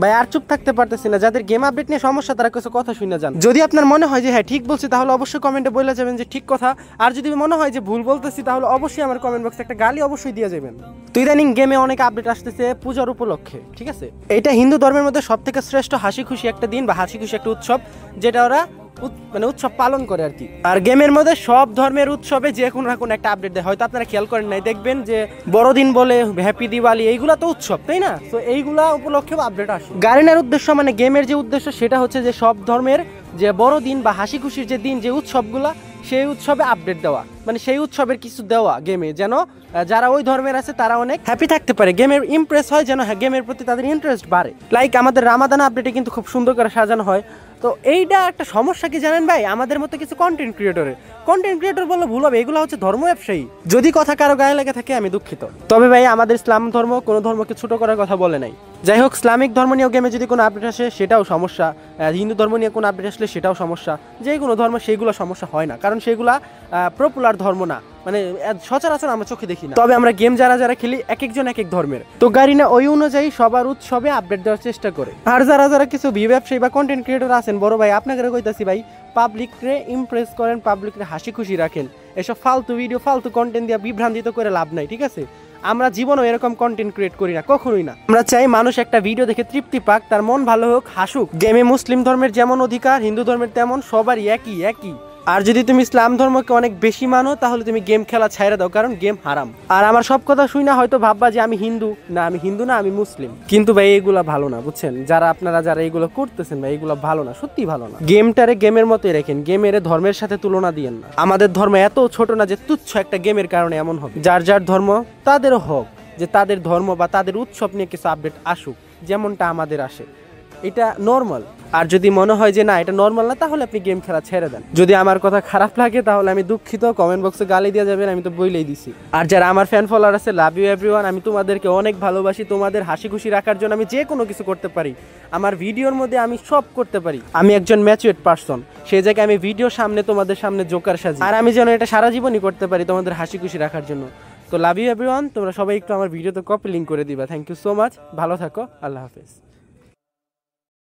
ভাই আর চুপ থাকতে পারতেছি না, যাদের গেম আপডেট নিয়ে সমস্যা তারা কিছু কথা শুনে যান। যদি আপনার মনে হয় যে হ্যাঁ ঠিক বলছি তাহলে অবশ্যই কমেন্টে বলে যাবেন যে ঠিক কথা, আর যদি মনে হয় যে ভুল বলতেছি তাহলে অবশ্যই আমার কমেন্ট বক্সে একটা গালি অবশ্যই দিয়ে যাবেন। তো ইদানিং গেমে অনেক আপডেট আসতেছে পূজার উপলক্ষে, ঠিক আছে? এটা হিন্দু ধর্মের মধ্যে সব থেকে শ্রেষ্ঠ হাসি খুশি একটা দিন বা হাসি খুশি একটা উৎসব, যেটা ওরা মানে উৎসব পালন করে আর কি। আর গেমের মধ্যে সব ধর্মের উৎসবে যে কোনো না কোনো একটা আপডেট দেয়, হয়তো আপনারা খেয়াল করেন নাই, দেখবেন যে বড়দিন বলে হ্যাপি দিওয়ালি, এইগুলা তো উৎসব, তাই না? তো এইগুলা উপলক্ষেও আপডেট আসে। গার্ডিয়ানের উদ্দেশ্য মানে গেমের যে উদ্দেশ্য সেটা হচ্ছে যে সব ধর্মের যে বড়দিন বা হাসি খুশির যে দিন, যে উৎসবগুলা, সেই উৎসবে আপডেট দেওয়া, মানে সেই উৎসবের কিছু দেওয়া গেমে, যেন যারা ওই ধর্মের আছে তারা অনেক হ্যাপি থাকতে পারে, গেমের ইমপ্রেস হয়, যেন গেমের প্রতি তাদের ইন্টারেস্ট বাড়ে। লাইক আমাদের রামাদান আপডেটে কিন্তু খুব সুন্দর করে সাজানো হয়। তো এইটা একটা সমস্যা কি জানেন ভাই, আমাদের মতো কিছু কন্টেন্ট ক্রিয়েটর বললে ভুল হবে, এগুলো হচ্ছে ধর্ম ব্যবসায়ী। যদি কথা কারো গায়ে লেগে থাকে আমি দুঃখিত, তবে ভাই আমাদের ইসলাম ধর্ম কোনো ধর্মকে ছোট করার কথা বলে নাই। যাই হোক, ইসলামিক ধর্ম নিয়ে গেমে যদি কোনো আপডেট আসে সেটাও সমস্যা, হিন্দু ধর্ম নিয়ে কোনো আপডেট আসলে সেটাও সমস্যা। যে কোনো ধর্ম সেইগুলো সমস্যা হয় না, কারণ সেগুলা পপুলার ধর্ম না, মানে সচরাচর আমরা চোখে দেখি না। তবে আমরা গেম যারা যারা খেলি এক একজন এক এক ধর্মের, তো গারিনা ওই অনুযায়ী সবার উৎসবে আপডেট দেওয়ার চেষ্টা করে। আর যারা যারা কিছু ব্যবসায়ী বা কন্টেন্ট ক্রিয়েটর আছেন, বড় ভাই আপনাকে কইতাছি ভাই, পাবলিকরে ইমপ্রেস করেন, পাবলিকরে হাসি খুশি রাখেন। এসব ফালতু ভিডিও ফালতু কন্টেন্ট দিয়ে বিভ্রান্তিত করে লাভ নাই, ঠিক আছে? আমরা জীবনও এরকম কন্টেন্ট ক্রিয়েট করি না, কখনোই না। আমরা চাই মানুষ একটা ভিডিও দেখে তৃপ্তি পাক, তার মন ভালো হোক, হাসুক। গেমে মুসলিম ধর্মের যেমন অধিকার, হিন্দু ধর্মের তেমন, সবারই একই। আর যদি তুমি ইসলাম ধর্মকে অনেক বেশি মানো তাহলে তুমি গেম খেলা ছাইড়া দাও, কারণ গেম হারাম। আর আমার সব কথা শুই না হয়তো ভাববা যে আমি হিন্দু না, আমি মুসলিম, কিন্তু ভাই এইগুলা ভালো না, বুঝছেন? আপনারা যারা এইগুলো করতেছেন ভাই, এইগুলো ভালো না, সত্যি ভালো না। গেমটারে গেমের মতোই রাখেন, গেমের ধর্মের সাথে তুলনা দিয়েন না। আমাদের ধর্ম এত ছোট না যে তুচ্ছ একটা গেমের কারণে এমন হবে। যার যার ধর্ম তাদেরও হোক, যে তাদের ধর্ম বা তাদের উৎসব নিয়ে কিছু আপডেট আসুক, যেমনটা আমাদের আসে, এটা নর্মাল। আর যদি মনে হয় যে না এটা নর্মাল না, তাহলে আপনি গেম খেলা ছেড়ে দেন। যদি আমার কথা খারাপ লাগে তাহলে আমি দুঃখিত, কমেন্ট বক্সে গালি দিয়ে যাবেন, আমি তো বইলেই দিছি। আর যারা আমার ফ্যান ফলোয়ার আছে, লাভ ইউ এভরিওয়ান, আমি তোমাদেরকে অনেক ভালোবাসি। তোমাদের হাসি খুশি রাখার জন্য আমি যে কোনো কিছু করতে পারি, আমার ভিডিওর মধ্যে আমি সব করতে পারি। আমি একজন ম্যাচুয়ার্ড পারসন, সেই জায়গায় আমি ভিডিওর সামনে তোমাদের সামনে জোকার সাজি, আর আমি যেন এটা সারা জীবনই করতে পারি তোমাদের হাসি খুশি রাখার জন্য। তো লাভ ইউ এভরিওয়ান, তোমরা সবাই একটু আমার ভিডিওতে কপি লিঙ্ক করে দিবা। থ্যাংক ইউ সো মাচ, ভালো থাকো, আল্লাহ হাফেজ।